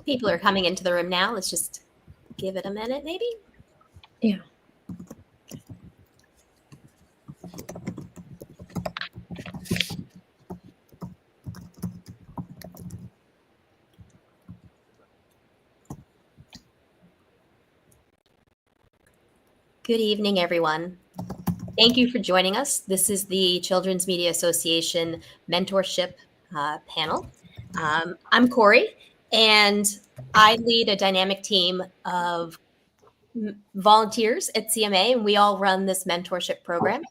People are coming into the room now. Let's just give it a minute, maybe. Yeah. Good evening, everyone. Thank you for joining us. This is the Children's Media Association Mentorship panel. I'm Corey, and I lead a dynamic team of volunteers at CMA, and we all run this mentorship program.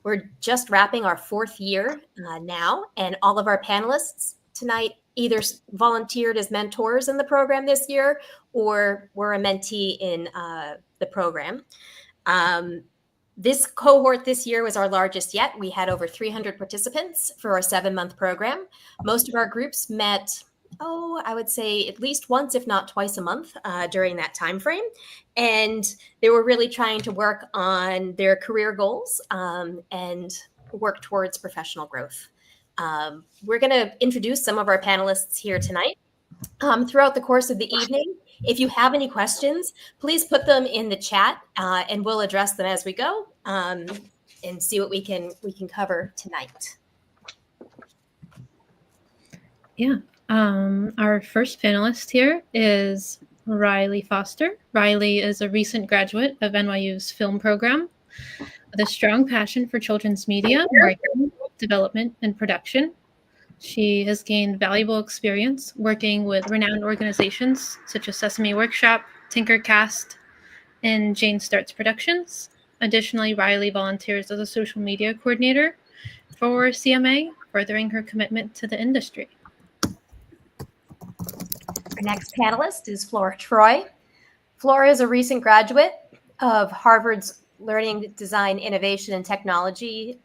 We're just wrapping our 4th year now, and all of our panelists tonight either volunteered as mentors in the program this year or were a mentee in the program. This cohort this year was our largest yet. We had over 300 participants for our 7-month program. Most of our groups met, I would say at least once, if not twice a month during that time frame. And they were really trying to work on their career goals and work towards professional growth. We're going to introduce some of our panelists here tonight. Throughout the course of the evening, if you have any questions, please put them in the chat and we'll address them as we go and see what we can cover tonight. Yeah. Our first panelist here is Riley Foster. Riley is a recent graduate of NYU's film program with a strong passion for children's media, marketing, development, and production. She has gained valuable experience working with renowned organizations such as Sesame Workshop, Tinkercast, and Jane Starts Productions. Additionally, Riley volunteers as a social media coordinator for CMA, furthering her commitment to the industry. Our next panelist is Flora Troy. Flora is a recent graduate of Harvard's Learning, Design, Innovation, and Technology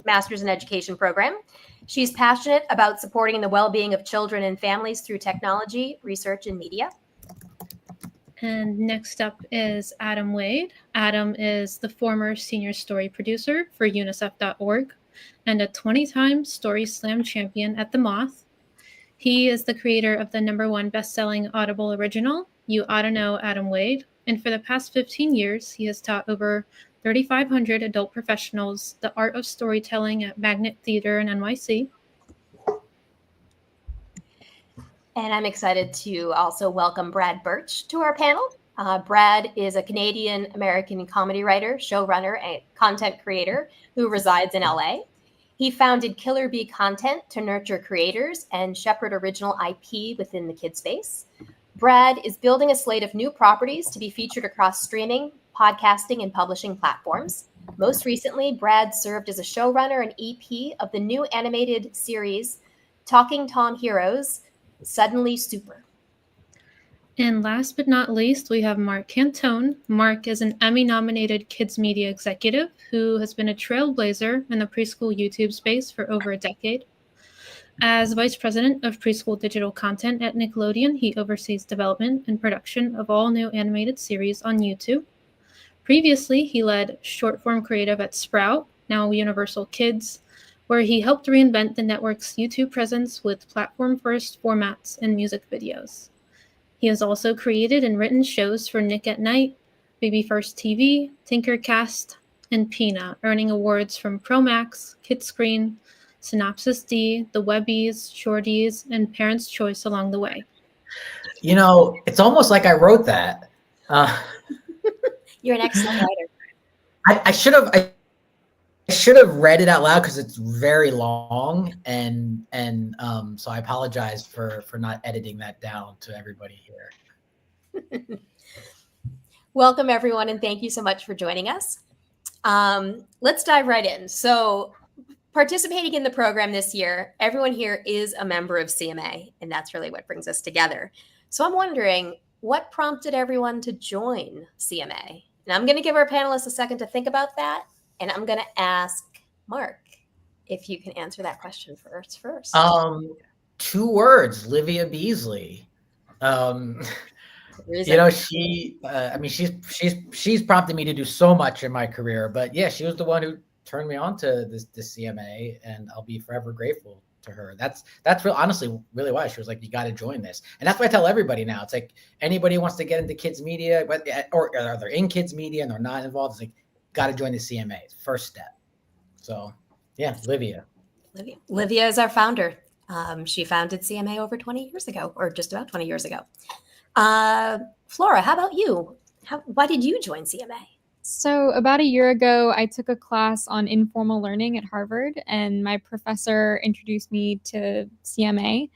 Master's in Education program. She's passionate about supporting the well-being of children and families through technology, research, and media. And next up is Adam Wade. Adam is the former senior story producer for UNICEF.org and a 20-time Story Slam champion at The Moth. He is the creator of the #1 best-selling Audible original, You Oughta Know Adam Wade, and for the past 15 years, he has taught over 3,500 adult professionals the art of storytelling at Magnet Theater in NYC. And I'm excited to also welcome Brad Birch to our panel. Brad is a Canadian-American comedy writer, showrunner, and content creator who resides in LA. He founded Killer Bee Content to nurture creators and shepherd original IP within the kid space. Brad is building a slate of new properties to be featured across streaming, podcasting, and publishing platforms. Most recently, Brad served as a showrunner and EP of the new animated series Talking Tom Heroes, Suddenly Super. And last but not least, we have Mark Cantone. Mark is an Emmy-nominated kids media executive who has been a trailblazer in the preschool YouTube space for over a decade. As Vice President of Preschool Digital Content at Nickelodeon, he oversees development and production of all new animated series on YouTube. Previously, he led short-form creative at Sprout, now Universal Kids, where he helped reinvent the network's YouTube presence with platform-first formats and music videos. He has also created and written shows for Nick at Night, Baby First TV, Tinkercast, and Peanut, earning awards from Promax, Kidscreen, Synopsis D, The Webbies, Shorties, and Parents' Choice along the way. You know, it's almost like I wrote that. You're an excellent writer. I should have read it out loud because it's very long, and so I apologize for not editing that down to everybody here. Welcome, everyone, and thank you so much for joining us. Let's dive right in. So, participating in the program this year, everyone here is a member of CMA, and that's really what brings us together. So I'm wondering, what prompted everyone to join CMA? And I'm going to give our panelists a second to think about that, and I'm going to ask Mark if you can answer that question first. 2 words: Livia Beasley. You know, she's prompted me to do so much in my career, but yeah, she was the one who turned me on to this CMA, and I'll be forever grateful to her. That's honestly really why she was like, you got to join this. And that's why I tell everybody now. It's like anybody who wants to get into kids media, or they're in kids media and they're not involved, it's like, got to join the CMA. First step. So yeah, Livia. Livia is our founder. She founded CMA over 20 years ago, or just about 20 years ago. Flora, how about you? Why did you join CMA? So about a year ago, I took a class on informal learning at Harvard, and my professor introduced me to CMA.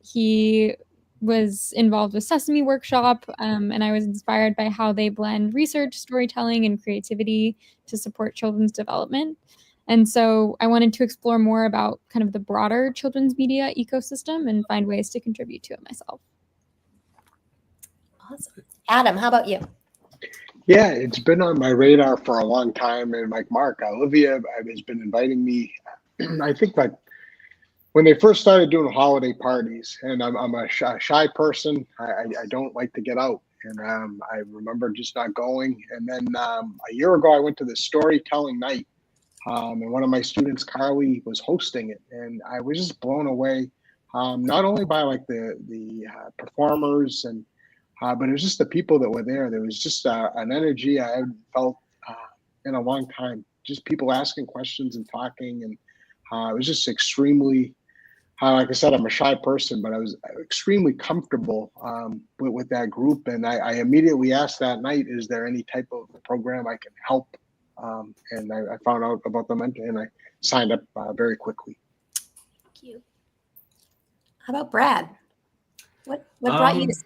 He was involved with Sesame Workshop, and I was inspired by how they blend research, storytelling, and creativity to support children's development. And so I wanted to explore more about kind of the broader children's media ecosystem and find ways to contribute to it myself. Awesome. Adam, how about you? Yeah, it's been on my radar for a long time. And like Mark, Olivia has been inviting me. I think like when they first started doing holiday parties, and I'm a shy person. I don't like to get out. And I remember just not going. And then a year ago, I went to this storytelling night. And one of my students, Carly, was hosting it. And I was just blown away, not only by like the performers but it was just the people that were there. There was just an energy I hadn't felt in a long time. Just people asking questions and talking, and it was just extremely. Like I said, I'm a shy person, but I was extremely comfortable with that group. And I immediately asked that night, "Is there any type of program I can help?" And I found out about the mentor, and I signed up very quickly. Thank you. How about Brad? What brought you to CMA?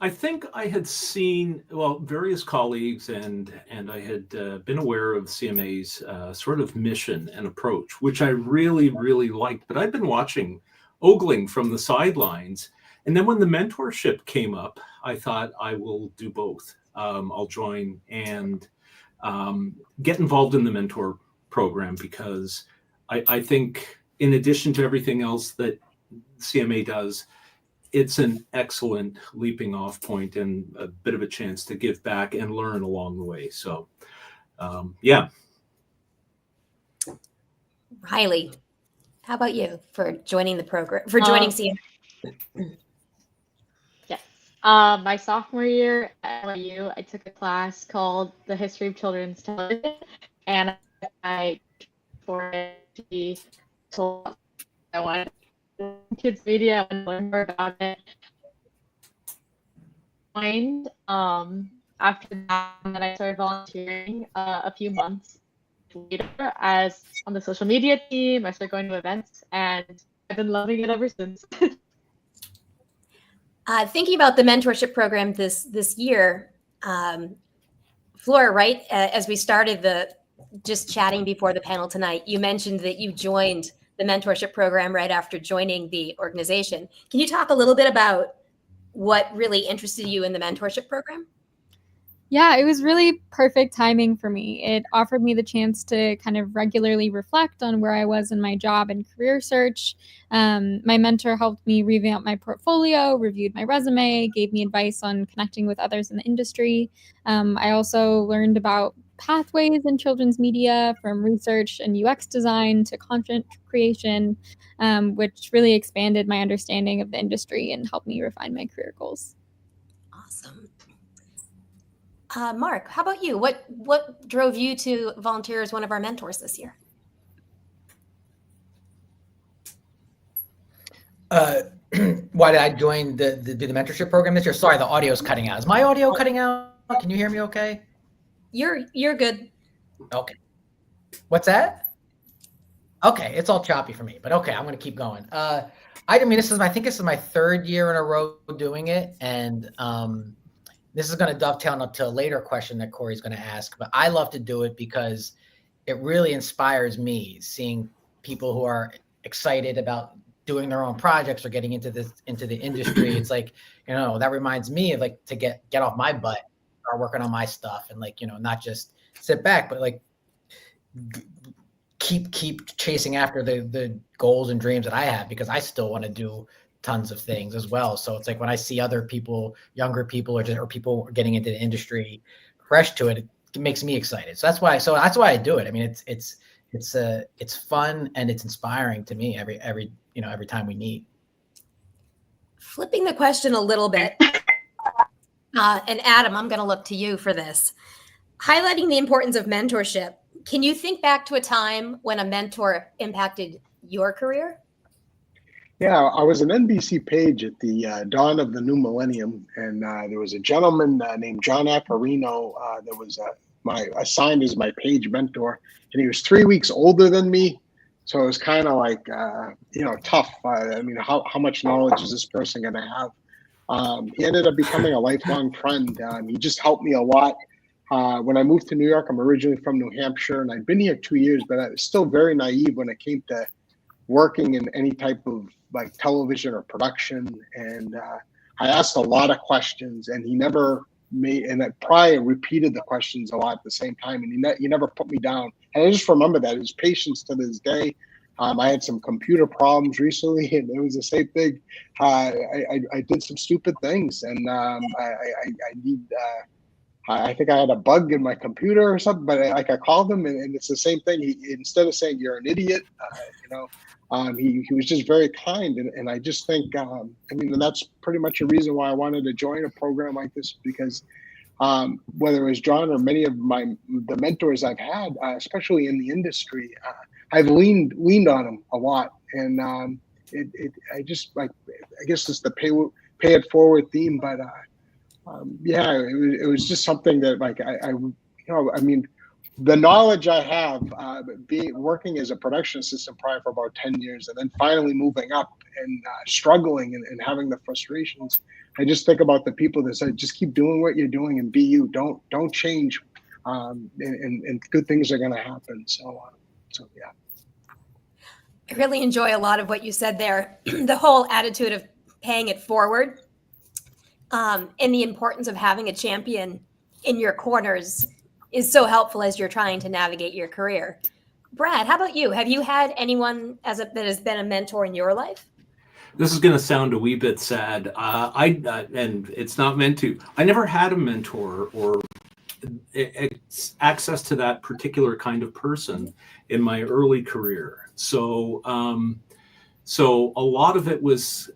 I think I had seen, various colleagues, and I had been aware of CMA's sort of mission and approach, which I really, really liked. But I'd been ogling from the sidelines. And then when the mentorship came up, I thought I will do both. I'll join and get involved in the mentor program, because I think in addition to everything else that CMA does, it's an excellent leaping off point and a bit of a chance to give back and learn along the way. So, yeah. Riley, how about you for joining the program, for joining CMA? Yes. My sophomore year at NYU, I took a class called The History of Children's Television, and I for it to be told I wanted kids media and learn more about it. After that, I started volunteering a few months later as on the social media team. I started going to events, and I've been loving it ever since. Thinking about the mentorship program this year, Flora, right? As we started just chatting before the panel tonight, you mentioned that you joined the mentorship program right after joining the organization. Can you talk a little bit about what really interested you in the mentorship program? Yeah, it was really perfect timing for me. It offered me the chance to kind of regularly reflect on where I was in my job and career search. My mentor helped me revamp my portfolio, reviewed my resume, gave me advice on connecting with others in the industry. I also learned about pathways in children's media, from research and UX design to content creation, which really expanded my understanding of the industry and helped me refine my career goals. Awesome. Mark, how about you? What drove you to volunteer as one of our mentors this year? Why did I join the mentorship program this year? Sorry, the audio's cutting out. Is my audio cutting out? Can you hear me okay? You're good. Okay. What's that? Okay, it's all choppy for me, but okay, I'm gonna keep going. I mean, I think this is my third year in a row doing it, and this is going to dovetail into a later question that Corey's going to ask, but I love to do it because it really inspires me, seeing people who are excited about doing their own projects or getting into the industry. It's like, that reminds me of like to get off my butt, start working on my stuff, and like, not just sit back, but like keep chasing after the goals and dreams that I have, because I still want to do tons of things as well. So it's like when I see other people, younger people, or people getting into the industry fresh to it, it makes me excited. So that's why I do it. I mean, it's it's fun and it's inspiring to me every time we meet. Flipping the question a little bit, and Adam, I'm going to look to you for this. Highlighting the importance of mentorship, can you think back to a time when a mentor impacted your career? Yeah, I was an NBC page at the dawn of the new millennium, and there was a gentleman named John Apparino that was assigned as my page mentor, and he was 3 weeks older than me, so it was kind of like tough. I mean, how much knowledge is this person going to have? He ended up becoming a lifelong friend. He just helped me a lot. When I moved to New York, I'm originally from New Hampshire, and I'd been here 2 years, but I was still very naive when it came to working in any type of like television or production. And I asked a lot of questions, and he never made, and I probably repeated the questions a lot at the same time, and he never put me down. And I just remember that his patience to this day. I had some computer problems recently, and it was the same thing. I did some stupid things, and I need. I think I had a bug in my computer or something, but I called him, and it's the same thing. He, instead of saying you're an idiot, he was just very kind, and I just think and that's pretty much a reason why I wanted to join a program like this, because whether it was John or many of the mentors I've had, especially in the industry, I've leaned on them a lot, and I guess it's the pay it forward theme, but it was just something that the knowledge I have, working as a production assistant prior for about 10 years, and then finally moving up and struggling and having the frustrations. I just think about the people that say, just keep doing what you're doing and be you. Don't change, and good things are going to happen. So yeah. I really enjoy a lot of what you said there. The whole attitude of paying it forward, and the importance of having a champion in your corners is so helpful as you're trying to navigate your career. Brad, how about you? Have you had anyone that has been a mentor in your life? This is going to sound a wee bit sad. And it's not meant to. I never had a mentor or access to that particular kind of person in my early career. So a lot of it was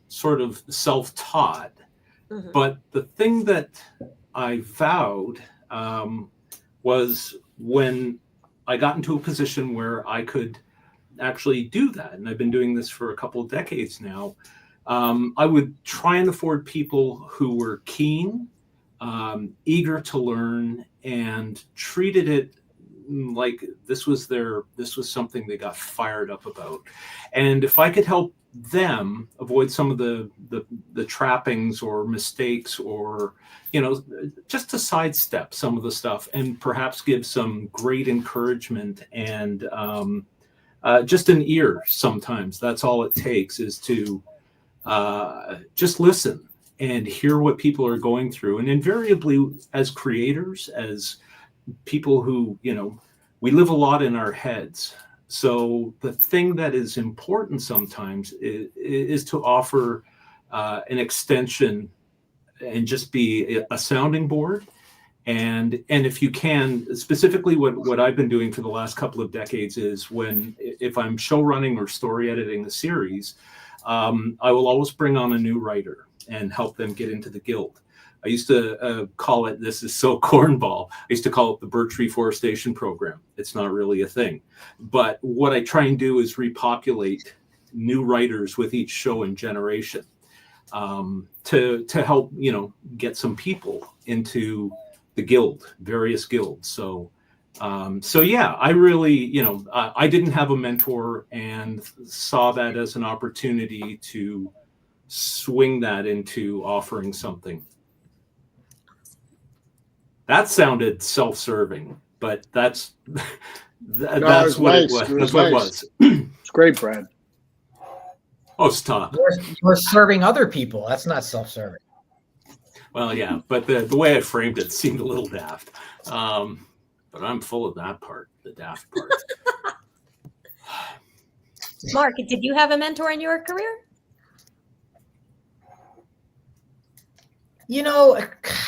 sort of self-taught. Mm-hmm. But the thing that I vowed was when I got into a position where I could actually do that, and I've been doing this for a couple of decades now, I would try and afford people who were keen, eager to learn, and treated it like this was something they got fired up about. And if I could help them avoid some of the trappings or mistakes, or just to sidestep some of the stuff, and perhaps give some great encouragement and just an ear, sometimes that's all it takes, is to just listen and hear what people are going through. And invariably, as creators, as people who we live a lot in our heads. So the thing that is important sometimes is to offer an extension and just be a sounding board. And if you can, specifically what I've been doing for the last couple of decades is if I'm show running or story editing a series, I will always bring on a new writer and help them get into the guild. I used to call it, this is so cornball, I used to call it the birch reforestation program. It's not really a thing. But what I try and do is repopulate new writers with each show and generation to help, get some people into the guild, various guilds. So yeah, I really, I didn't have a mentor and saw that as an opportunity to swing that into offering something. That sounded self-serving, but that's what it was. That's what it was. It's great, Brad. Oh, stop. You're serving other people. That's not self-serving. Well, yeah, but the way I framed it seemed a little daft. But I'm full of that part, the daft part. Mark, did you have a mentor in your career? I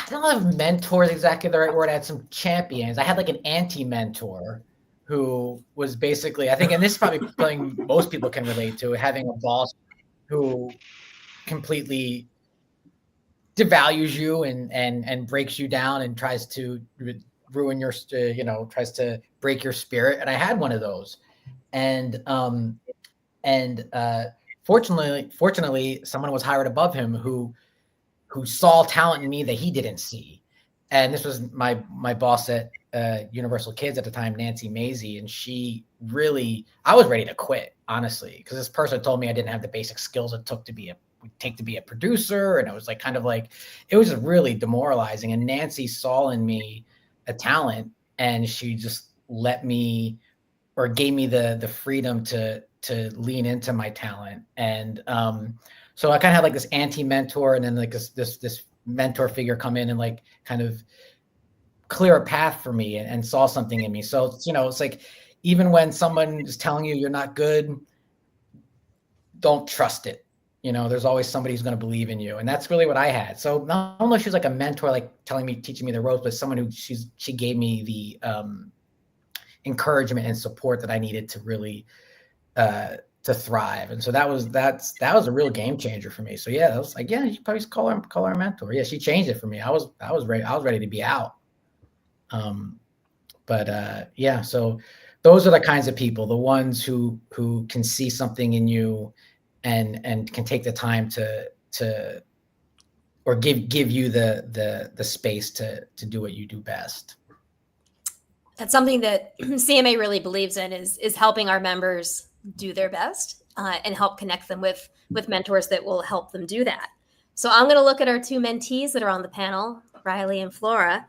don't know if mentor is exactly the right word. I had some champions. I had like an anti-mentor who was basically, I think, and this is probably something most people can relate to, having a boss who completely devalues you and breaks you down and tries to ruin your, tries to break your spirit. And I had one of those. And fortunately, someone was hired above him who saw talent in me that he didn't see. And this was my boss at Universal Kids at the time, Nancy Maisie, and I was ready to quit, honestly, because this person told me I didn't have the basic skills it took to be a producer, and it was it was just really demoralizing. And Nancy saw in me a talent, and she just let me, or gave me the freedom to lean into my talent. And so I kind of had this anti-mentor, and then this mentor figure come in and kind of clear a path for me and saw something in me. So it's even when someone is telling you you're not good, don't trust it. There's always somebody who's going to believe in you, and that's really what I had. So not only she was a mentor, teaching me the ropes, but someone who she gave me the encouragement and support that I needed to really to thrive. And so that was a real game changer for me. So yeah, that was you should probably call her a mentor. Yeah, she changed it for me. I was ready to be out. Yeah, so those are the kinds of people, the ones who can see something in you and can take the time to or give you the space to do what you do best. That's something that CMA really believes in, is helping our members do their best and help connect them with mentors that will help them do that. So I'm going to look at our two mentees that are on the panel, Riley and Flora.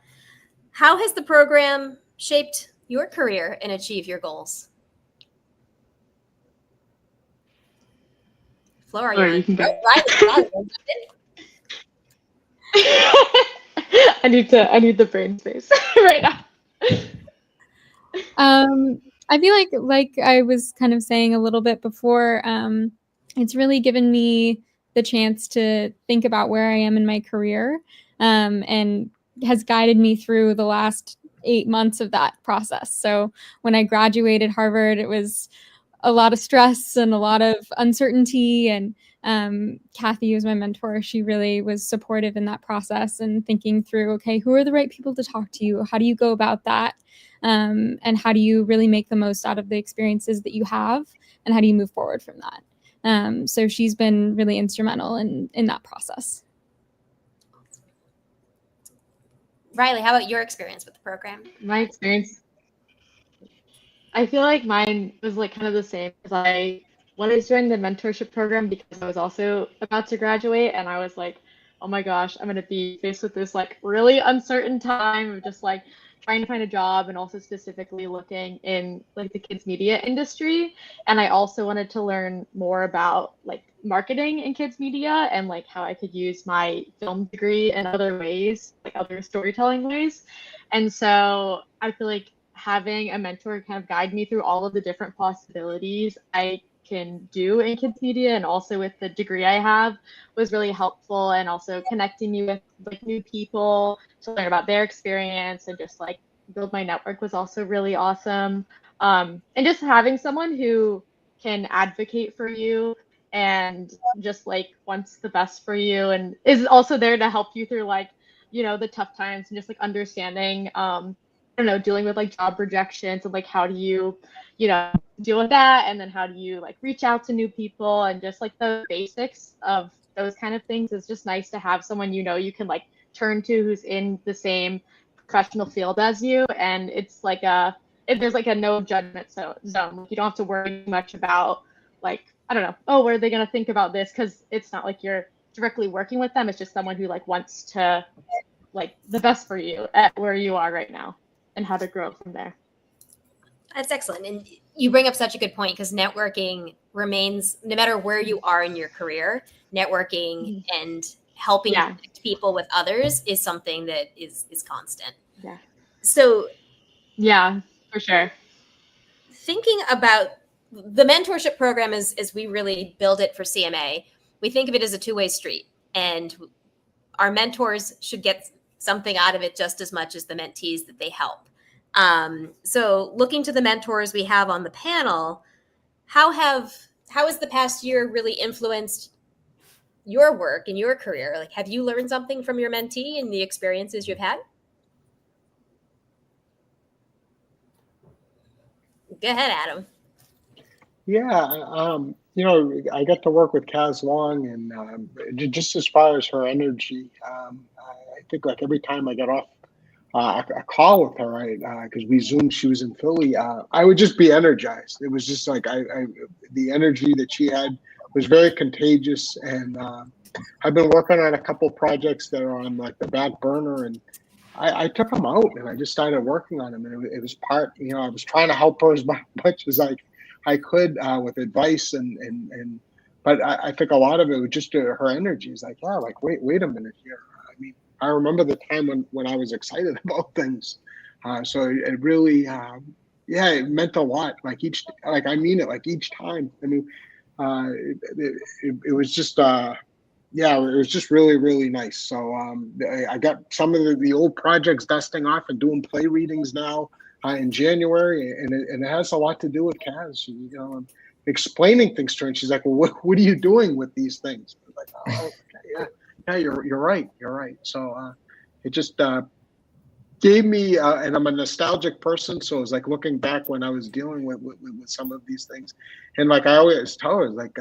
How has the program shaped your career and achieve your goals? Flora, Or you can go. Riley. I need the brain space right now. I feel like I was kind of saying a little bit before, it's really given me the chance to think about where I am in my career, and has guided me through the last 8 months of that process. So when I graduated Harvard, it was a lot of stress and a lot of uncertainty. And Kathy, who's my mentor, she really was supportive in that process and thinking through, okay, who are the right people to talk to you? How do you go about that? And how do you really make the most out of the experiences that you have? And how do you move forward from that? So she's been really instrumental in that process. Riley, how about your experience with the program? My experience, I feel like mine was kind of the same, because I wanted to join the mentorship program because I was also about to graduate, and I was like, oh my gosh, I'm going to be faced with this really uncertain time of just trying to find a job, and also specifically looking in the kids media industry. And I also wanted to learn more about marketing in kids media, and how I could use my film degree in other ways, other storytelling ways. And so I feel like having a mentor kind of guide me through all of the different possibilities I can do in kids media, and also with the degree I have, was really helpful. And also connecting me with new people to learn about their experience and just build my network was also really awesome. And just having someone who can advocate for you and just wants the best for you, and is also there to help you through the tough times, and just understanding I don't know, dealing with job rejections, and how do you deal with that, and then how do you reach out to new people, and just the basics of those kind of things. Is just nice to have someone you can turn to who's in the same professional field as you. And it's there's a no judgment zone. You don't have to worry much about I don't know, oh, what are they gonna think about this, because it's not you're directly working with them. It's just someone who wants to the best for you at where you are right now, and how to grow from there. That's excellent. And you bring up such a good point, because networking remains, no matter where you are in your career, networking and helping connect people with others is something that is constant. Yeah. So yeah, for sure. Thinking about the mentorship program as we really build it for CMA, we think of it as a two-way street, and our mentors should get something out of it just as much as the mentees that they help. So looking to the mentors we have on the panel, how has the past year really influenced your work and your career? Like, have you learned something from your mentee and the experiences you've had? Go ahead, Adam. Yeah, I got to work with Kaz Long, and just as far as her energy, I think like every time I got off a call with her, right, because we Zoomed, she was in Philly, I would just be energized. It was just like the energy that she had was very contagious, and I've been working on a couple projects that are on like the back burner, and I took them out and I just started working on them, and it was part, I was trying to help her as much as I could with advice but I think a lot of it was just her energy. Is like, yeah, like wait a minute here. I mean, I remember the time when I was excited about things, so it really, yeah, it meant a lot. Like I mean it, like each time. I mean, it was just. Yeah, it was just really, really nice. So I got some of the old projects dusting off and doing play readings now in January, and it has a lot to do with Kaz, and explaining things to her. And she's like, "Well, what are you doing with these things?" I was like, "Oh, okay, yeah, you're right, you're right." So it just gave me, and I'm a nostalgic person, so it was like looking back when I was dealing with some of these things, and like I always tell her, like,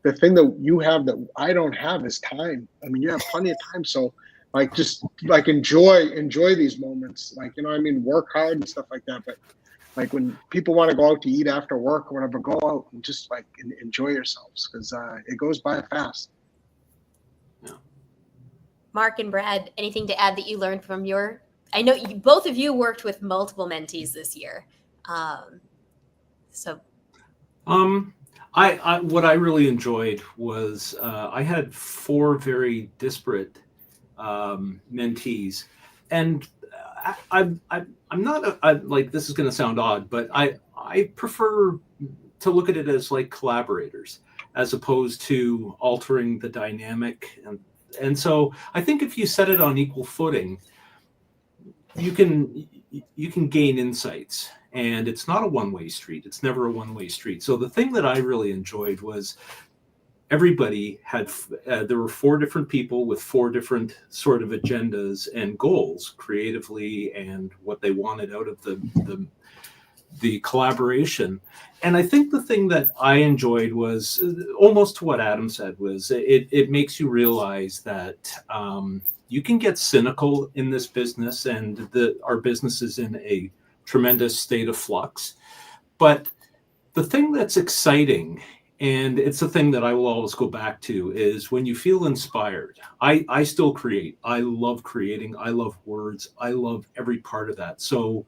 the thing that you have that I don't have is time. I mean, you have plenty of time, so like just like enjoy these moments, like, I mean, work hard and stuff like that, but like when people want to go out to eat after work or whatever, go out and just like enjoy yourselves, because it goes by fast. Mark and Brad, anything to add that you learned from I know both of you worked with multiple mentees this year. What I really enjoyed was I had 4 very disparate mentees, and I'm not like, this is going to sound odd, but I prefer to look at it as like collaborators as opposed to altering the dynamic, and so I think if you set it on equal footing, you can gain insights. And it's not a one-way street. It's never a one-way street. So the thing that I really enjoyed was everybody had, there were 4 different people with 4 different sort of agendas and goals creatively, and what they wanted out of the collaboration. And I think the thing that I enjoyed was almost to what Adam said, was it makes you realize that you can get cynical in this business, and our business is in a tremendous state of flux. But the thing that's exciting, and it's a thing that I will always go back to, is when you feel inspired. I still create. I love creating. I love words. I love every part of that. So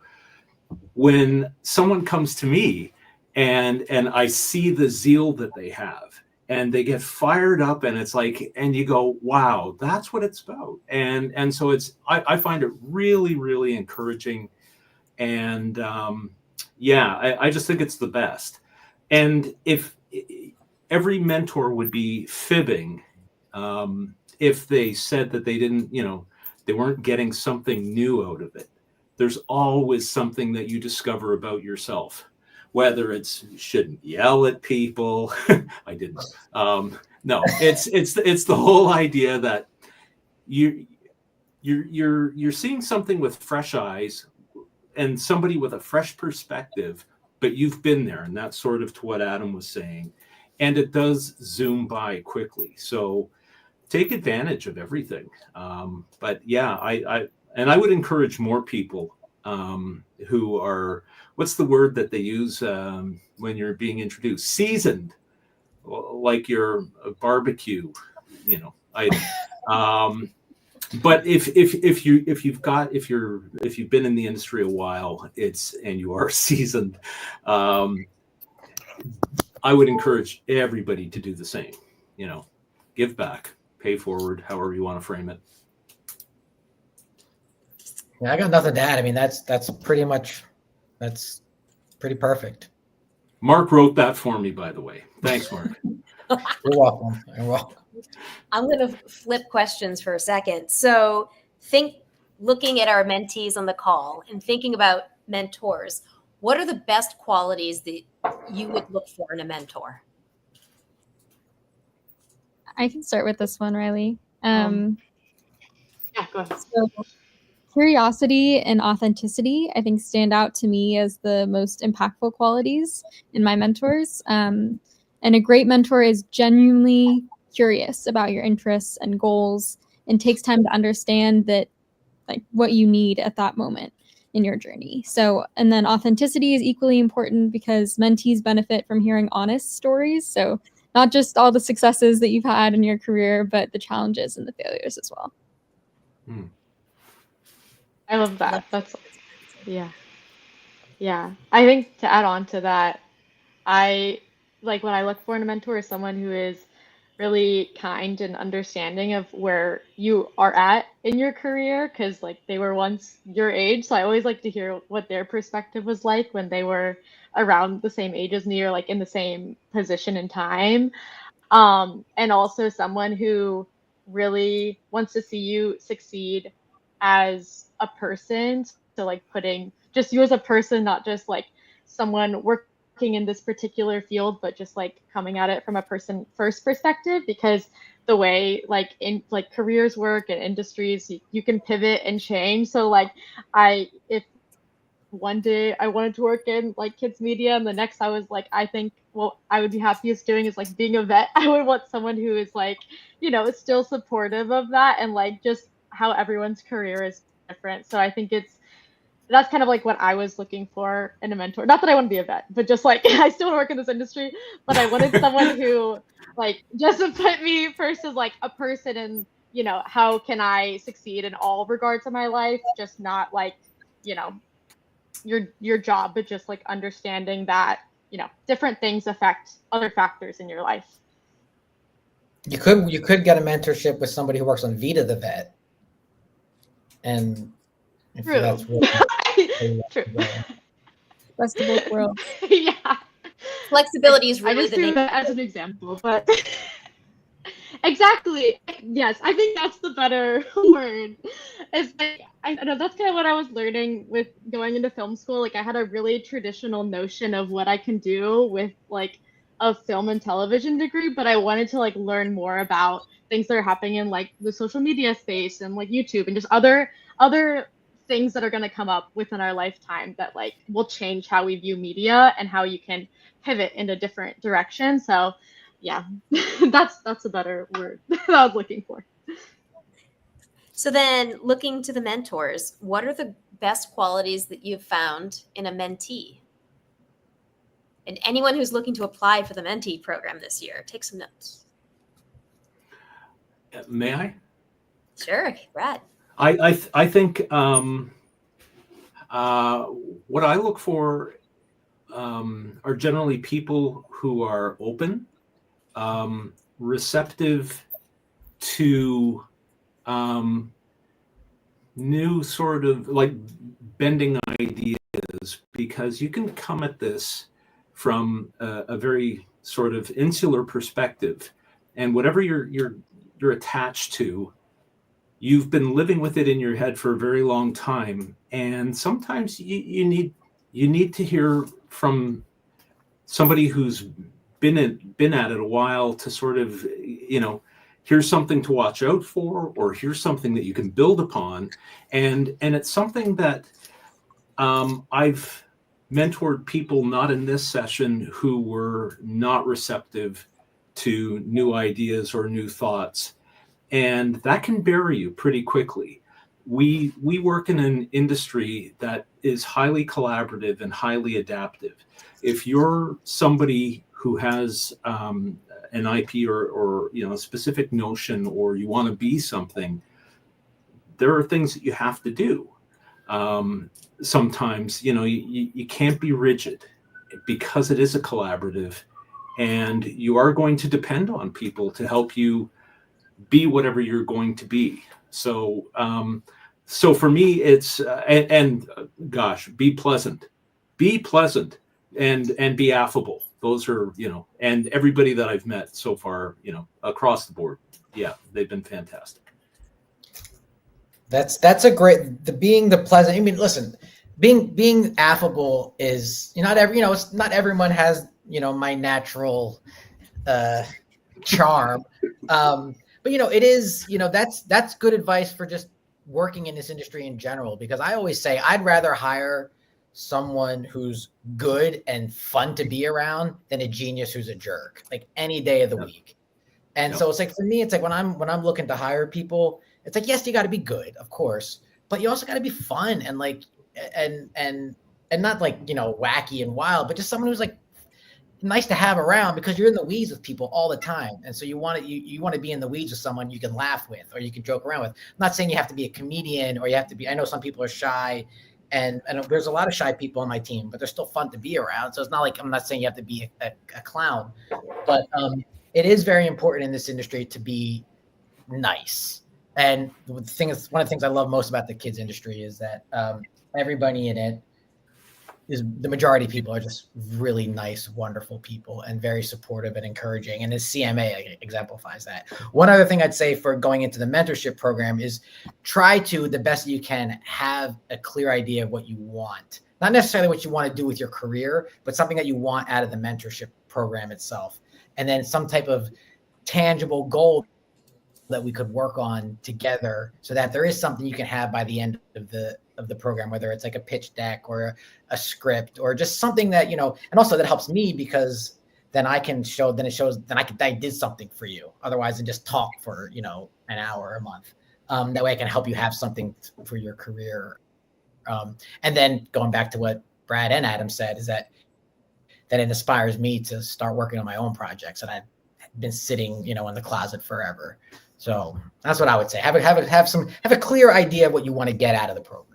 when someone comes to me and I see the zeal that they have, and they get fired up, and it's like, and you go, wow, that's what it's about. And so I find it really, really encouraging. And I just think it's the best. And if every mentor would be fibbing if they said that they didn't, they weren't getting something new out of it. There's always something that you discover about yourself, whether it's you shouldn't yell at people. I didn't. No, it's the whole idea that you're seeing something with fresh eyes, and somebody with a fresh perspective, but you've been there, and that's sort of to what Adam was saying. And it does zoom by quickly. So take advantage of everything. But yeah, I would encourage more people who are, what's the word that they use when you're being introduced? Seasoned, like your barbecue, item. But if you've been in the industry a while, and you are seasoned, I would encourage everybody to do the same. Give back, pay forward, however you want to frame it. Yeah, I got nothing to add. I mean, that's pretty perfect. Mark wrote that for me, by the way. Thanks, Mark. You're welcome. I'm going to flip questions for a second. So think looking at our mentees on the call and thinking about mentors, what are the best qualities that you would look for in a mentor? I can start with this one, Riley. Yeah, go ahead. So curiosity and authenticity, I think, stand out to me as the most impactful qualities in my mentors. And a great mentor is genuinely curious about your interests and goals and takes time to understand that, like, what you need at that moment in your journey. So, and then authenticity is equally important because mentees benefit from hearing honest stories. So not just all the successes that you've had in your career, but the challenges and the failures as well. I love that. That's, yeah. Yeah. I think to add on to that, I like what I look for in a mentor is someone who is really kind and understanding of where you are at in your career because like they were once your age. So I always like to hear what their perspective was like when they were around the same age as me or like in the same position in time. And also someone who really wants to see you succeed as a person. So like putting just you as a person, not just like someone working in this particular field, but just like coming at it from a person first perspective, because the way like in like careers work and industries, you can pivot and change. So like if one day I wanted to work in like kids media and the next I was like, I think what I would be happiest doing is like being a vet. I would want someone who is like, is still supportive of that and like just how everyone's career is different. So I think that's kind of like what I was looking for in a mentor. Not that I want to be a vet, but just like I still want to work in this industry, but I wanted someone who like just put me first as like a person and how can I succeed in all regards of my life, just not like, you know, your job, but just like understanding that different things affect other factors in your life. You could get a mentorship with somebody who works on Vita the Vet, and if True. that's really True. Best of both worlds. Yeah. Flexibility is really I just the do name. that as an example, but exactly. Yes, I think that's the better word. It's like I know that's kind of what I was learning with going into film school. Like I had a really traditional notion of what I can do with like a film and television degree, but I wanted to like learn more about things that are happening in like the social media space and like YouTube and just other things that are going to come up within our lifetime that like will change how we view media and how you can pivot in a different direction. So yeah, that's a better word that I was looking for. So then looking to the mentors, what are the best qualities that you've found in a mentee? And anyone who's looking to apply for the mentee program this year, take some notes. May I? Sure, Brad. I think what I look for are generally people who are open, receptive to new sort of like bending ideas, because you can come at this from a very sort of insular perspective, and whatever you're attached to, you've been living with it in your head for a very long time, and sometimes you need to hear from somebody who's been at it a while to sort of here's something to watch out for, or here's something that you can build upon, and it's something that I've mentored people not in this session who were not receptive to new ideas or new thoughts. And that can bury you pretty quickly. We work in an industry that is highly collaborative and highly adaptive. If you're somebody who has an IP or a specific notion, or you want to be something, there are things that you have to do. Sometimes you can't be rigid, because it is a collaborative, and you are going to depend on people to help you be whatever you're going to be. So for me, it's gosh, be pleasant and be affable. Those are, and everybody that I've met so far, across the board, yeah, they've been fantastic. That's a great, being the pleasant. I mean, listen, being affable is, not every, it's not everyone has, my natural charm. But it is, that's good advice for just working in this industry in general, because I always say I'd rather hire someone who's good and fun to be around than a genius who's a jerk, like any day of the week. And so it's like, for me, it's like when I'm looking to hire people, it's like, yes, you got to be good, of course, but you also got to be fun and like, and not like, wacky and wild, but just someone who's like nice to have around, because you're in the weeds with people all the time. And so you want to be in the weeds with someone you can laugh with, or you can joke around with. I'm not saying you have to be a comedian, or you have to be, I know some people are shy, and there's a lot of shy people on my team, but they're still fun to be around. So it's not like, I'm not saying you have to be a clown, but it is very important in this industry to be nice. And the thing is, one of the things I love most about the kids industry is that everybody in it is, the majority of people are just really nice, wonderful people, and very supportive and encouraging. And this CMA exemplifies that. One other thing I'd say for going into the mentorship program is try to, the best you can, have a clear idea of what you want. Not necessarily what you want to do with your career, but something that you want out of the mentorship program itself. And then some type of tangible goal that we could work on together, so that there is something you can have by the end of the program, whether it's like a pitch deck or a script, or just something that, and also that helps me, because then I can show, I did something for you. Otherwise, I just talk for, an hour a month. That way I can help you have something for your career. And then going back to what Brad and Adam said, is that it inspires me to start working on my own projects. And I've been sitting, in the closet forever. So that's what I would say. Have a clear idea of what you want to get out of the program.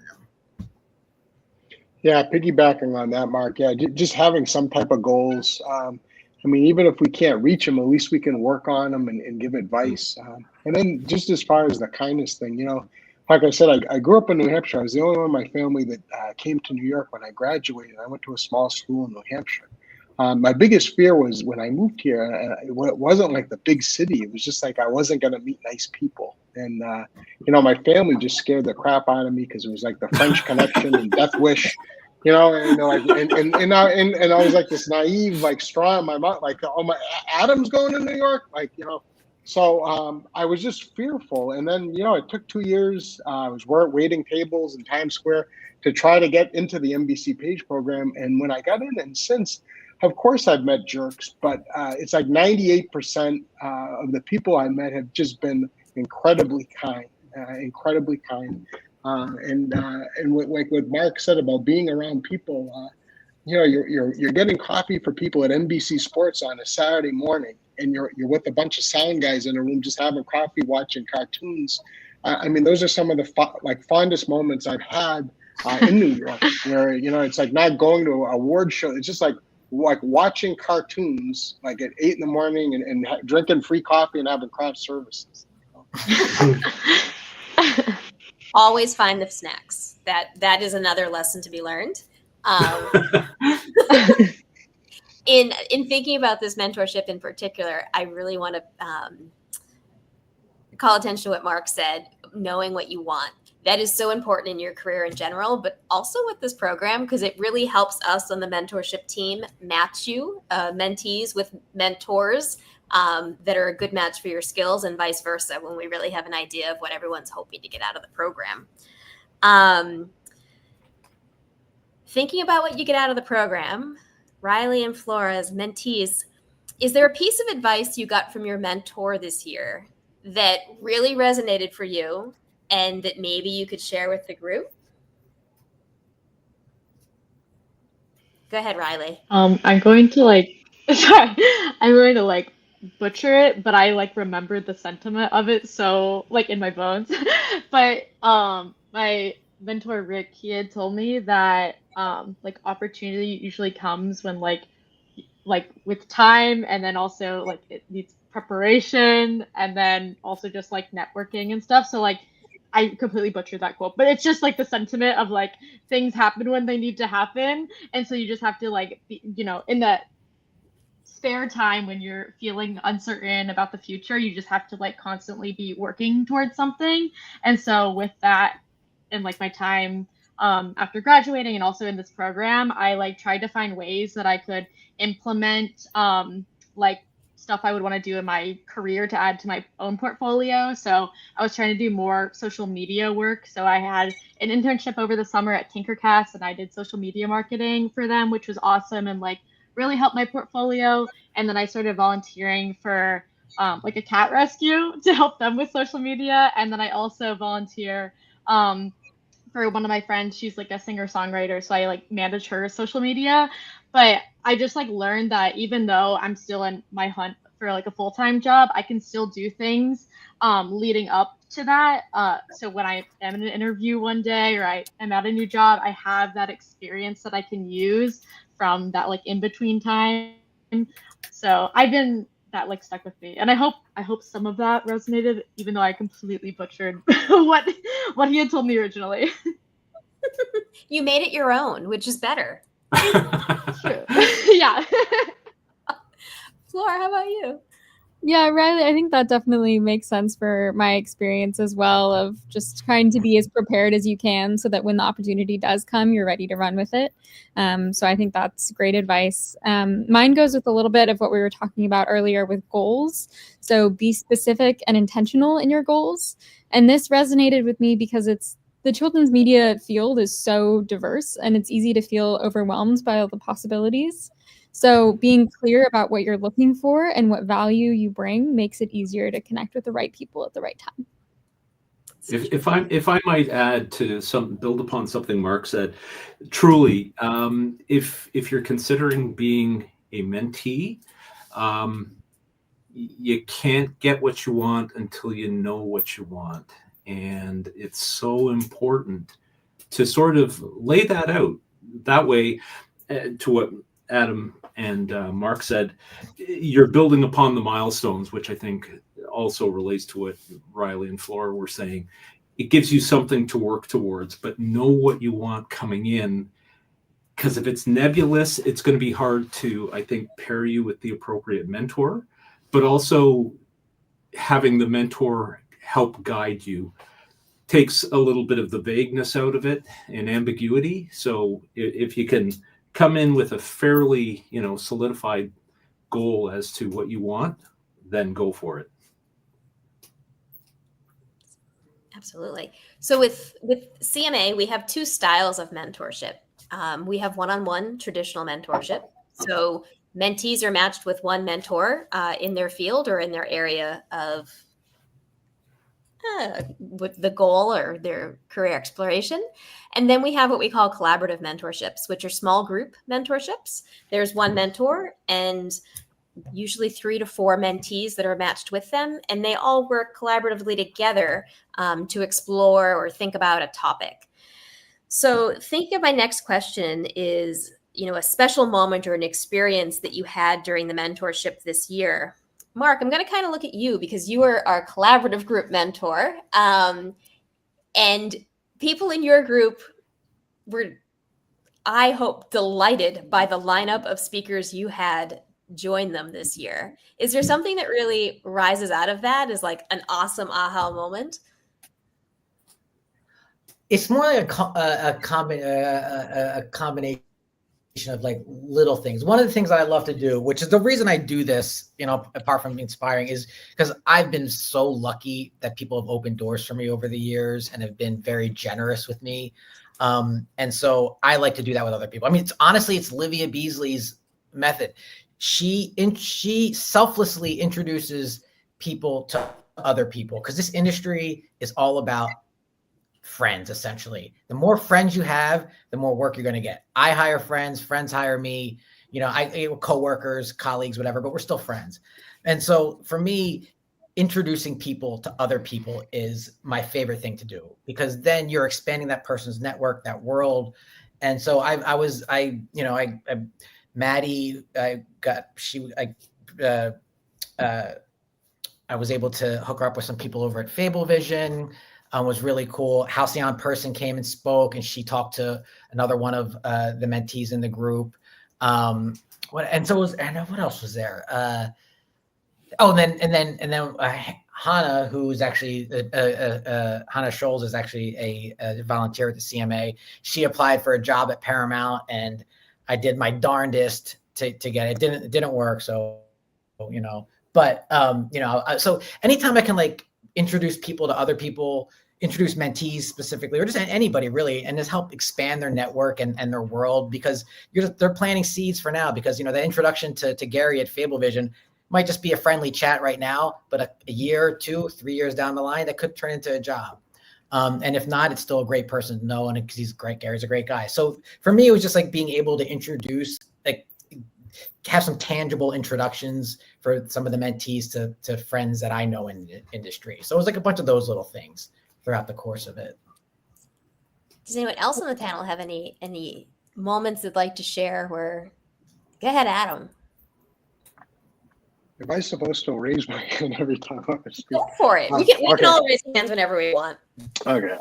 Yeah, piggybacking on that, Mark. Yeah, just having some type of goals. Even if we can't reach them, at least we can work on them and give advice. And then just as far as the kindness thing, like I said, I grew up in New Hampshire. I was the only one in my family that came to New York when I graduated. I went to a small school in New Hampshire. My biggest fear was when I moved here, it wasn't like the big city. It was just like I wasn't going to meet nice people. And, my family just scared the crap out of me, because it was like the French Connection and Death Wish, and I was like this naive, like straw in my mouth, like, oh, my Adam's going to New York, So I was just fearful. And then, it took 2 years. I was waiting tables in Times Square to try to get into the NBC Page program. And when I got in, and since, of course, I've met jerks, but it's like 98% of the people I met have just been incredibly kind, And what Mark said about being around people, you're getting coffee for people at NBC Sports on a Saturday morning, and you're with a bunch of sound guys in a room just having coffee, watching cartoons. Those are some of the fondest moments I've had in New York, where it's like not going to an award show. It's just like watching cartoons like at 8 a.m. and drinking free coffee and having craft services. Always find the snacks. That is another lesson to be learned. In thinking about this mentorship in particular, I really want to call attention to what Mark said, knowing what you want. That is so important in your career in general, but also with this program, because it really helps us on the mentorship team match you, mentees, with mentors that are a good match for your skills, and vice versa, when we really have an idea of what everyone's hoping to get out of the program. Thinking about what you get out of the program, Riley and Flora, as mentees, is there a piece of advice you got from your mentor this year that really resonated for you and that maybe you could share with the group? Go ahead, Riley. I'm going to sorry, I'm going to butcher it, but I remembered the sentiment of it, so in my bones. But my mentor Rick, he had told me that opportunity usually comes when with time, and then also it needs preparation, and then also just networking and stuff. So I completely butchered that quote, but it's just the sentiment of things happen when they need to happen, and so you just have to be, in that spare time when you're feeling uncertain about the future. You just have to like constantly be working towards something. And so with that, and like my time after graduating and also in this program, I like tried to find ways that I could implement like stuff I would want to do in my career to add to my own portfolio. So I was trying to do more social media work. So I had an internship over the summer at Tinkercast, and I did social media marketing for them, which was awesome and like really helped my portfolio. And then I started volunteering for like a cat rescue to help them with social media. And then I also volunteer for one of my friends. She's like a singer songwriter, so I like manage her social media. But I just like learned that even though I'm still in my hunt for like a full-time job, I can still do things leading up to that. So when I am in an interview one day or I am at a new job, I have that experience that I can use from that like in between time. So I've been that like stuck with me, and I hope some of that resonated, even though I completely butchered what he had told me originally. You made it your own, which is better. True. Yeah. Flora, how about you? Yeah, Riley, I think that definitely makes sense for my experience as well, of just trying to be as prepared as you can so that when the opportunity does come, you're ready to run with it. So I think that's great advice. Mine goes with a little bit of what we were talking about earlier with goals. So be specific and intentional in your goals. And this resonated with me because the children's media field is so diverse and it's easy to feel overwhelmed by all the possibilities. So being clear about what you're looking for and what value you bring makes it easier to connect with the right people at the right time. If I might add to build upon something Mark said, truly, if you're considering being a mentee, you can't get what you want until you know what you want. And it's so important to sort of lay that out. That way, to what Adam and Mark said, you're building upon the milestones, which I think also relates to what Riley and Flora were saying. It gives you something to work towards, but know what you want coming in. Because if it's nebulous, it's going to be hard to, I think, pair you with the appropriate mentor, but also having the mentor help guide you takes a little bit of the vagueness out of it and ambiguity. So if you can come in with a fairly, solidified goal as to what you want, then go for it. Absolutely. So with CMA, we have two styles of mentorship. We have one-on-one traditional mentorship. So mentees are matched with one mentor in their field or in their area of with the goal or their career exploration. And then we have what we call collaborative mentorships, which are small group mentorships. There's one mentor and usually 3 to 4 mentees that are matched with them, and they all work collaboratively together to explore or think about a topic. So thinking of my next question is, a special moment or an experience that you had during the mentorship this year. Mark, I'm going to kind of look at you because you were our collaborative group mentor. And people in your group were, I hope, delighted by the lineup of speakers you had join them this year. Is there something that really rises out of that as like an awesome aha moment? It's more like a combination of like little things. One of the things that I love to do, which is the reason I do this, apart from inspiring, is because I've been so lucky that people have opened doors for me over the years and have been very generous with me. And so I like to do that with other people. I mean, it's Livia Beasley's method. She selflessly introduces people to other people because this industry is all about friends, essentially. The more friends you have, the more work you're going to get. I hire friends, friends hire me, coworkers, colleagues, whatever, but we're still friends. And so for me, introducing people to other people is my favorite thing to do, because then you're expanding that person's network, that world. And so Maddie, I was able to hook her up with some people over at Fable Vision. Was really cool. Halcyon Person came and spoke, and she talked to another one of the mentees in the group. what else was there? Hannah, who's actually Hannah Scholes is actually a volunteer at the CMA. She applied for a job at Paramount, and I did my darndest to get it. It didn't work. So, but so anytime I can like introduce people to other people, introduce mentees specifically, or just anybody really, and just help expand their network and their world, because they're planting seeds for now, because, the introduction to Gary at Fablevision might just be a friendly chat right now, but a year, 2, 3 years down the line, that could turn into a job. And if not, it's still a great person to know, and because he's great, Gary's a great guy. So for me, it was just like being able to introduce, like, have some tangible introductions for some of the mentees to friends that I know in the industry. So it was like a bunch of those little things throughout the course of it. Does anyone else on the panel have any moments they'd like to share? Where, go ahead, Adam. Am I supposed to raise my hand every time I speak? Go for it. We can all raise hands whenever we want. Okay.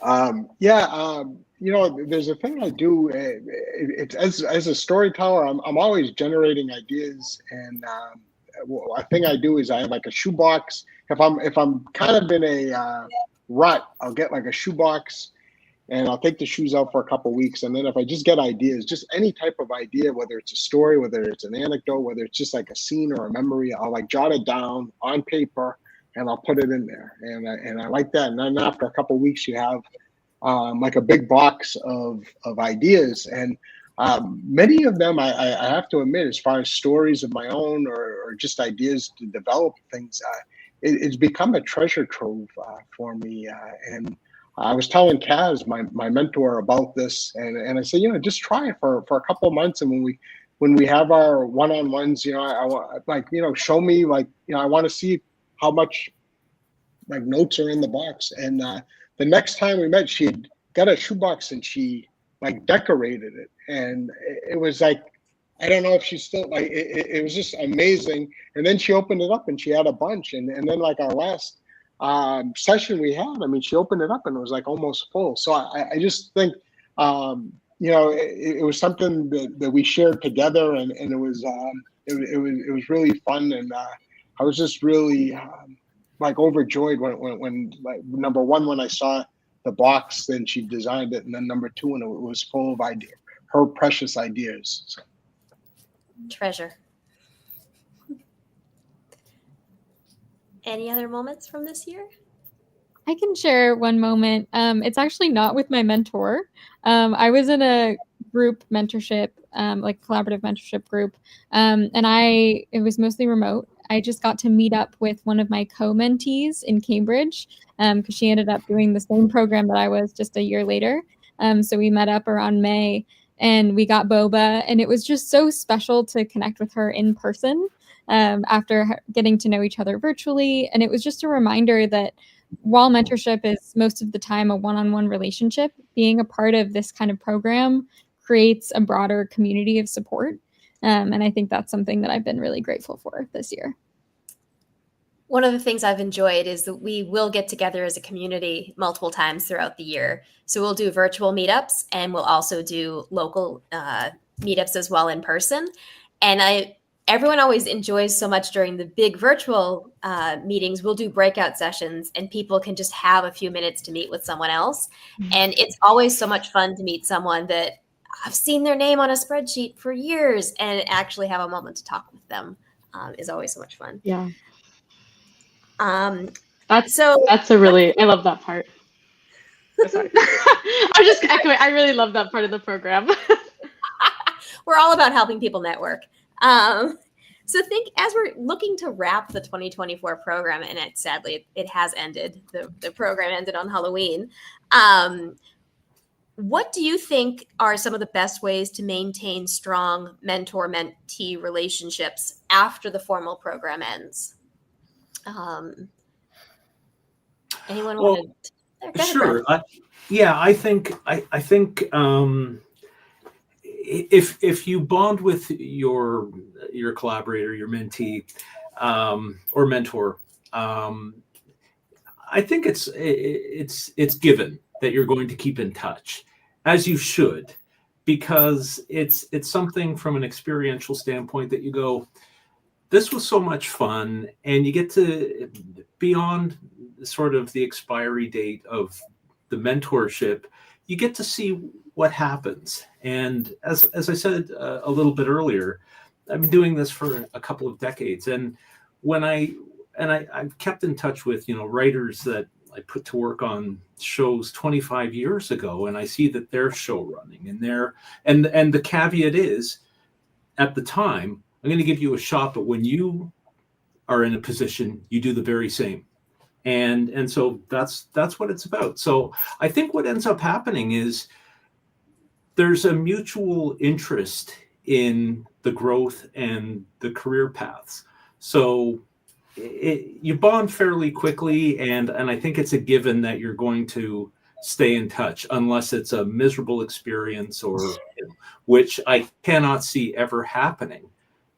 There's a thing I do. It's as a storyteller, I'm always generating ideas, and a thing I do is I have like a shoebox. If I'm kind of in a rut, I'll get like a shoebox, and I'll take the shoes out for a couple of weeks. And then if I just get ideas, just any type of idea, whether it's a story, whether it's an anecdote, whether it's just like a scene or a memory, I'll like jot it down on paper and I'll put it in there. And I like that. And then after a couple of weeks, you have like a big box of ideas. And many of them, I have to admit, as far as stories of my own or just ideas to develop things, it's become a treasure trove for me. And I was telling Kaz, my mentor, about this, and I said, just try it for a couple of months, and when we have our one-on-ones, I want, show me, I want to see how much like notes are in the box. And the next time we met, she had got a shoebox and she like decorated it, and it was like, I don't know if she's still like it was just amazing. And then she opened it up and she had a bunch, and then like our last session we had, I mean, she opened it up and it was like almost full. So I just think, it was something that we shared together, and it was really fun. And I was just really like overjoyed when like, number one, when I saw the box, then she designed it, and then number two, when it was full of her precious ideas. So. Treasure. Any other moments from this year? I can share one moment. It's actually not with my mentor. I was in a group mentorship, like collaborative mentorship group, and it was mostly remote. I just got to meet up with one of my co-mentees in Cambridge, because she ended up doing the same program that I was just a year later. So we met up around May, and we got boba, and it was just so special to connect with her in person after getting to know each other virtually. And it was just a reminder that while mentorship is most of the time a one-on-one relationship, being a part of this kind of program creates a broader community of support. And I think that's something that I've been really grateful for this year. One of the things I've enjoyed is that we will get together as a community multiple times throughout the year. So we'll do virtual meetups, and we'll also do local meetups as well in person. And everyone always enjoys so much during the big virtual meetings. We'll do breakout sessions, and people can just have a few minutes to meet with someone else. Mm-hmm. And it's always so much fun to meet someone that I've seen their name on a spreadsheet for years, and actually have a moment to talk with them is always so much fun. Yeah. I love that part. Oh, sorry. I'm just echoing. I really love that part of the program. We're all about helping people network. So as we're looking to wrap the 2024 program, and sadly it has ended, the program ended on Halloween. What do you think are some of the best ways to maintain strong mentor-mentee relationships after the formal program ends? Anyone want to? Sure. I think if you bond with your collaborator, your mentee, or mentor, I think it's given that you're going to keep in touch, as you should. because it's something from an experiential standpoint that you go, this was so much fun, and you get to, beyond sort of the expiry date of the mentorship, you get to see what happens. And as I said a little bit earlier, I've been doing this for a couple of decades, and I've kept in touch with, writers that I put to work on shows 25 years ago, and I see that they're show running, and the caveat is, at the time, I'm going to give you a shot, but when you are in a position, you do the very same. And so that's what it's about. So I think what ends up happening is there's a mutual interest in the growth and the career paths. So you bond fairly quickly, and I think it's a given that you're going to stay in touch, unless it's a miserable experience, or which I cannot see ever happening.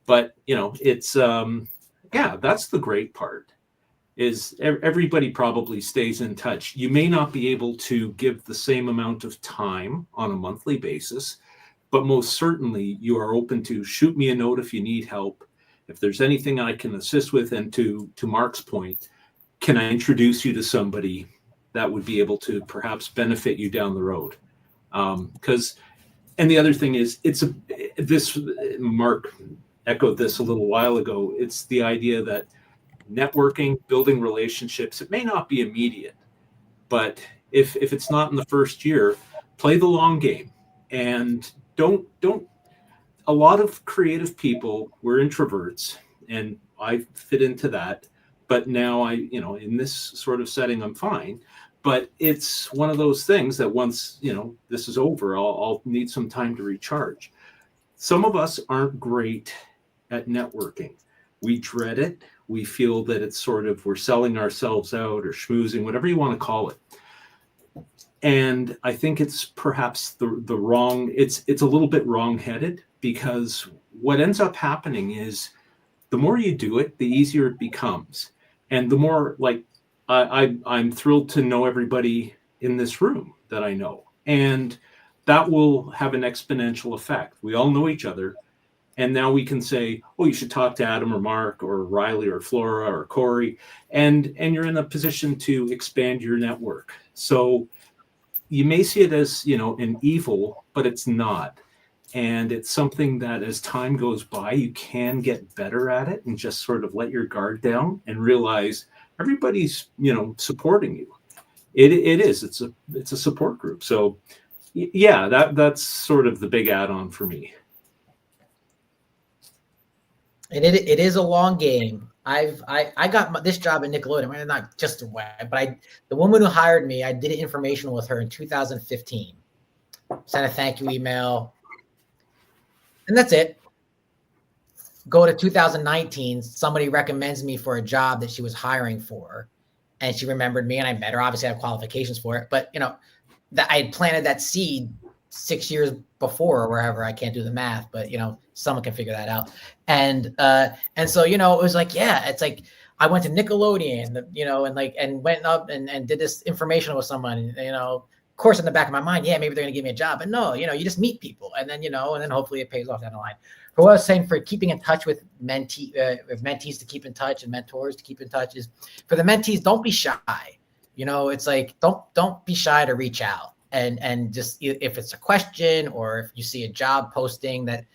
But it's that's the great part, is everybody probably stays in touch. You may not be able to give the same amount of time on a monthly basis, but most certainly you are open to shoot me a note if you need help, if there's anything I can assist with. And to Mark's point, can I introduce you to somebody that would be able to perhaps benefit you down the road? And the other thing is, Mark echoed this a little while ago, it's the idea that networking, building relationships, it may not be immediate, but if it's not in the first year, play the long game. And don't a lot of creative people, we're introverts, and I fit into that, but now in this sort of setting, I'm fine. But it's one of those things that once this is over, I'll need some time to recharge. Some of us aren't great at networking. We dread it. We feel that it's sort of, we're selling ourselves out or schmoozing, whatever you want to call it. And I think it's perhaps the wrong, it's a little bit wrong-headed, because what ends up happening is the more you do it, the easier it becomes. And the more, like, I'm thrilled to know everybody in this room that I know. And that will have an exponential effect. We all know each other. And now we can say, oh, you should talk to Adam or Mark or Riley or Flora or Corey. And you're in a position to expand your network. So you may see it as, an evil, but it's not. And it's something that as time goes by, you can get better at it, and just sort of let your guard down and realize everybody's, supporting you. It's a support group. So yeah, that's sort of the big add-on for me. And it is a long game. I got this job at Nickelodeon. I mean, not just a web, but the woman who hired me, I did an informational with her in 2015. Sent a thank you email, and that's it. Go to 2019. Somebody recommends me for a job that she was hiring for, and she remembered me, and I met her. Obviously, I have qualifications for it, but that I had planted that seed 6 years before, or wherever. I can't do the math, but someone can figure that out. And so it was like, yeah, it's like I went to Nickelodeon, and went up and did this informational with someone, of course, in the back of my mind, yeah, maybe they're gonna give me a job, but no, you just meet people, and then and then hopefully it pays off down the line. For what I was saying, for keeping in touch with mentees to keep in touch, and mentors to keep in touch, is for the mentees, don't be shy. It's like don't be shy to reach out. And just, if it's a question, or if you see a job posting that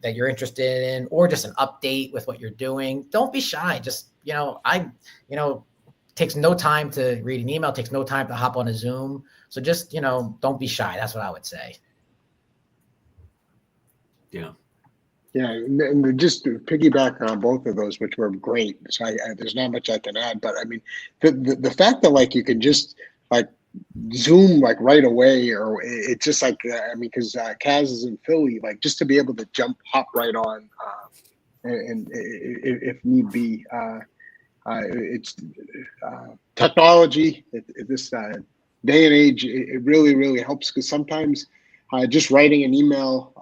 you're interested in, or just an update with what you're doing, don't be shy. Just takes no time to read an email, takes no time to hop on a Zoom. So just don't be shy. That's what I would say. Yeah. Yeah, and just to piggyback on both of those, which were great. So there's not much I can add, but I mean, the fact that you can just Zoom right away, or it's just because Kaz is in Philly, just to be able to hop right on, and if need be, it's technology at this day and age. It really, really helps, because sometimes just writing an email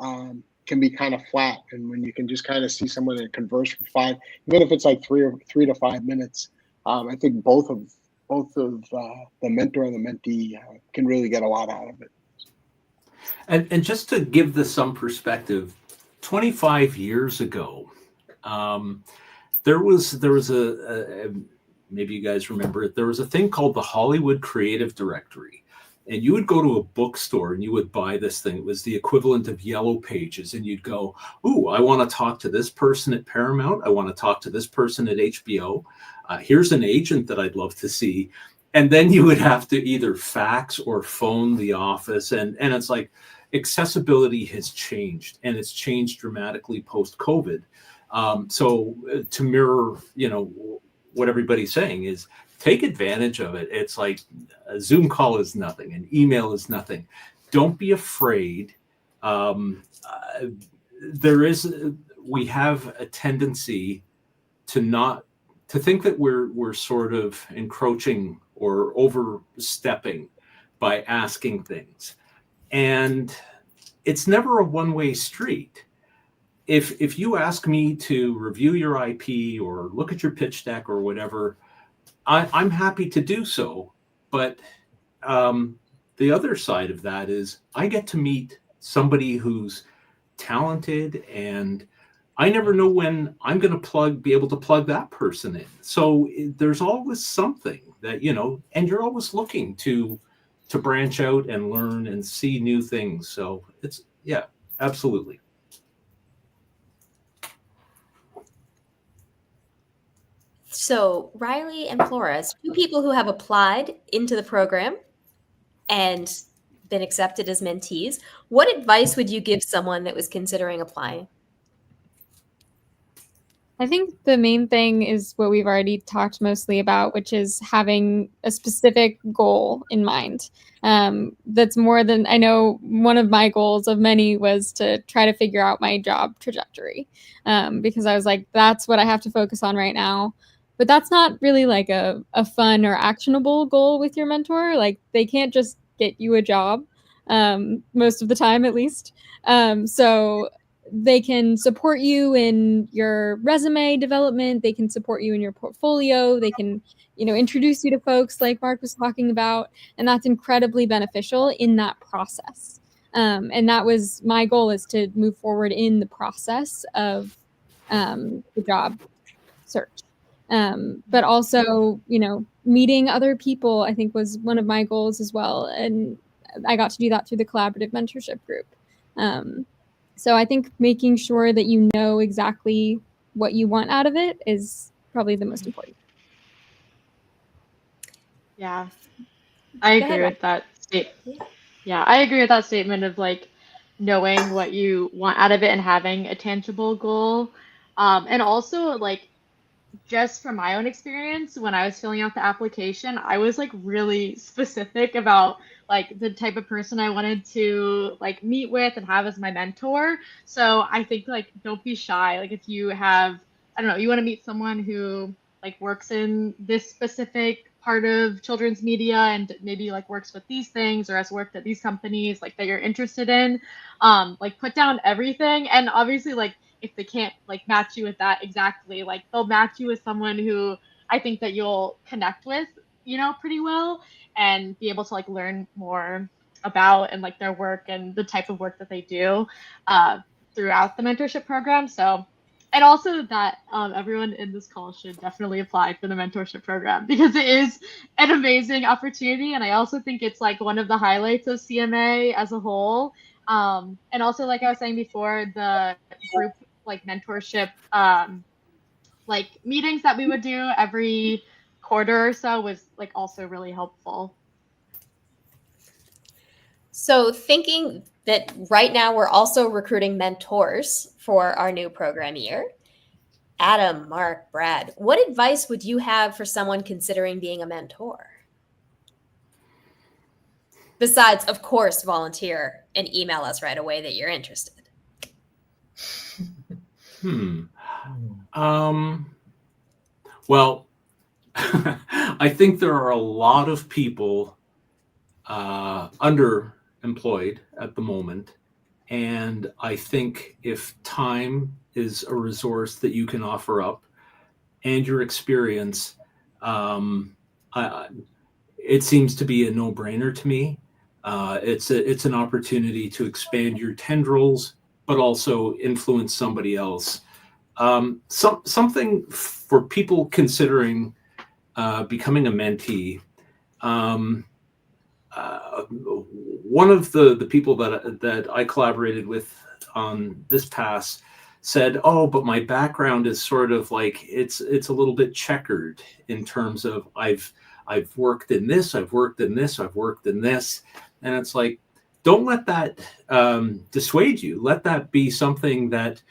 can be kind of flat, and when you can just kind of see someone and converse for 5, even if it's 3 to 5 minutes, I think both of the mentor and the mentee can really get a lot out of it. And just to give this some perspective, 25 years ago, there was a maybe you guys remember it. There was a thing called the Hollywood Creative Directory, and you would go to a bookstore and you would buy this thing. It was the equivalent of Yellow Pages, and you'd go, "Ooh, I want to talk to this person at Paramount. I want to talk to this person at HBO. Here's an agent that I'd love to see." And then you would have to either fax or phone the office, and it's like accessibility has changed, and it's changed dramatically post-COVID. So to mirror, what everybody's saying is take advantage of it. It's like a Zoom call is nothing, an email is nothing. Don't be afraid. We have a tendency to think that we're sort of encroaching or overstepping by asking things. And it's never a one-way street. If you ask me to review your IP or look at your pitch deck or whatever, I'm happy to do so. But the other side of that is I get to meet somebody who's talented, and I never know when I'm going to be able to plug that person in. So there's always something that, and you're always looking to branch out and learn and see new things. So yeah, absolutely. So Riley and Flores, two people who have applied into the program and been accepted as mentees, what advice would you give someone that was considering applying? I think the main thing is what we've already talked mostly about, which is having a specific goal in mind. That's more than, I know one of my goals of many was to try to figure out my job trajectory, because I was like, that's what I have to focus on right now. But that's not really like a fun or actionable goal with your mentor. Like they can't just get you a job, most of the time at least. So they can support you in your resume development. They can support you in your portfolio. They can, introduce you to folks like Mark was talking about. And that's incredibly beneficial in that process. And that was my goal, is to move forward in the process of the job search. But also, meeting other people, I think, was one of my goals as well. And I got to do that through the collaborative mentorship group. So I think making sure that you know exactly what you want out of it is probably the most important. Yeah, I agree with that statement. Yeah, I agree with that statement of like knowing what you want out of it and having a tangible goal. And also like just from my own experience, when I was filling out the application, I was like really specific about like the type of person I wanted to like meet with and have as my mentor. So I think like don't be shy. Like if you have, I don't know, you want to meet someone who like works in this specific part of children's media and maybe like works with these things or has worked at these companies like that you're interested in, like put down everything. And obviously like if they can't like match you with that exactly, like they'll match you with someone who I think that you'll connect with, pretty well, and be able to like learn more about and like their work and the type of work that they do throughout the mentorship program. So, and also that everyone in this call should definitely apply for the mentorship program because it is an amazing opportunity. And I also think it's like one of the highlights of CMA as a whole. And also, like I was saying before, the group like mentorship like meetings that we would do every quarter or so was like also really helpful. So thinking that right now we're also recruiting mentors for our new program year, Adam, Mark, Brad, what advice would you have for someone considering being a mentor? Besides, of course, volunteer and email us right away that you're interested. Well, I think there are a lot of people underemployed at the moment. And I think if time is a resource that you can offer up and your experience, it seems to be a no-brainer to me. It's an opportunity to expand your tendrils, but also influence somebody else. Something for people considering becoming a mentee. One of the people that I collaborated with on this pass said, "Oh, but my background is sort of like it's a little bit checkered in terms of I've worked in this, I've worked in this, I've worked in this," and it's like, don't let that dissuade you. Let that be something that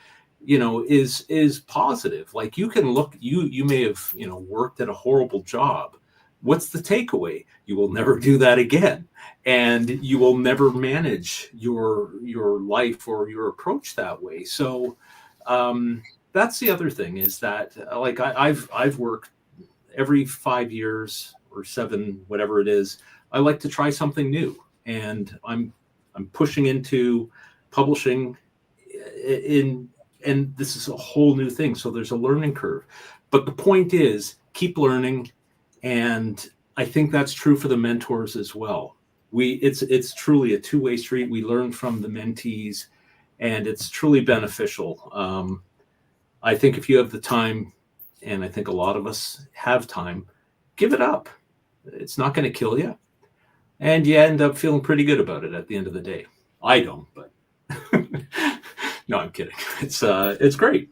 is positive. Like you can look, you may have worked at a horrible job. What's the takeaway? You will never do that again, and you will never manage your life or your approach that way. So that's the other thing, is that like I've worked every 5 years or 7, whatever it is. I like to try something new, and I'm pushing into publishing and this is a whole new thing. So there's a learning curve, but the point is keep learning. And I think that's true for the mentors as well. It's truly a two-way street. We learn from the mentees, and it's truly beneficial. I think if you have the time, and I think a lot of us have time, give it up. It's not going to kill you, and you end up feeling pretty good about it at the end of the day. I don't, but no, I'm kidding. It's great.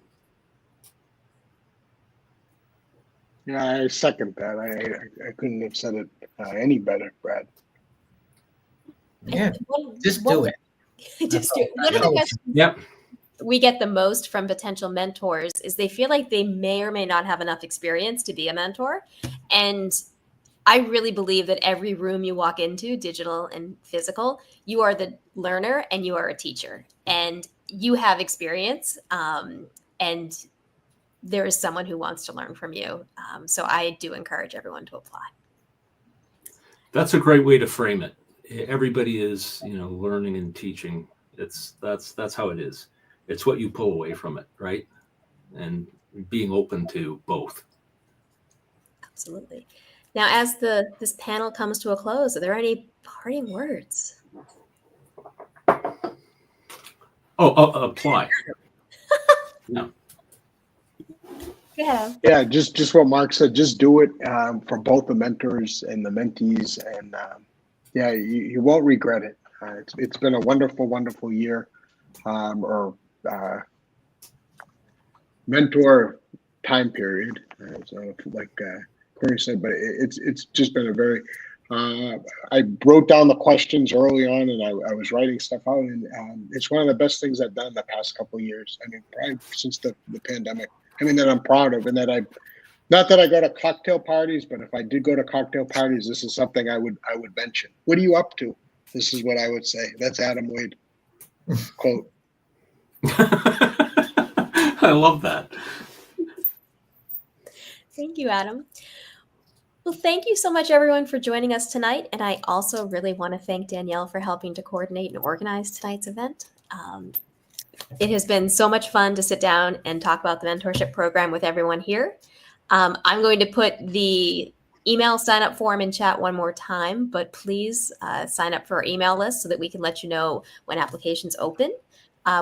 Yeah, I second that. I couldn't have said it any better, Brad. Yeah, just do it. Just do it. One of the questions we get the most from potential mentors is they feel like they may or may not have enough experience to be a mentor. And I really believe that every room you walk into, digital and physical, you are the learner and you are a teacher. And you have experience, and there is someone who wants to learn from you. So I do encourage everyone to apply. That's a great way to frame it. Everybody is, learning and teaching. That's how it is. It's what you pull away from it, right? And being open to both. Absolutely. Now, as this panel comes to a close, are there any parting words? Apply. No. Yeah. Yeah, just what Mark said. Just do it for both the mentors and the mentees, and you won't regret it. It's been a wonderful, wonderful year, or mentor time period. So like Corey said, but it's just been a very. I wrote down the questions early on, and I was writing stuff out, and it's one of the best things I've done the past couple of years. I mean, probably since the pandemic. I mean, that I'm proud of, and that not that I go to cocktail parties, but if I did go to cocktail parties, this is something I would mention. What are you up to? This is what I would say. That's Adam Wade quote. I love that. Thank you, Adam. Well, thank you so much, everyone, for joining us tonight. And I also really want to thank Danielle for helping to coordinate and organize tonight's event. It has been so much fun to sit down and talk about the mentorship program with everyone here. I'm going to put the email sign-up form in chat one more time, but please sign up for our email list so that we can let you know when applications open.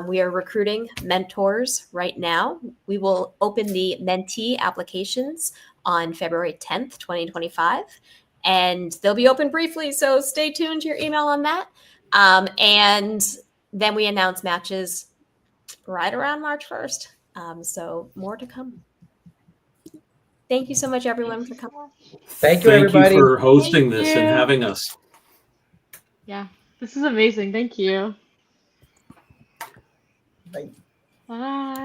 We are recruiting mentors right now. We will open the mentee applications on February 10th, 2025, and they'll be open briefly, so stay tuned to your email on that. And then we announce matches right around March 1st. So more to come. Thank you so much, everyone, for coming. Thank you, everybody. Thank you for hosting this Thank and you. having us. Yeah, this is amazing. Thank you. Bye. Bye.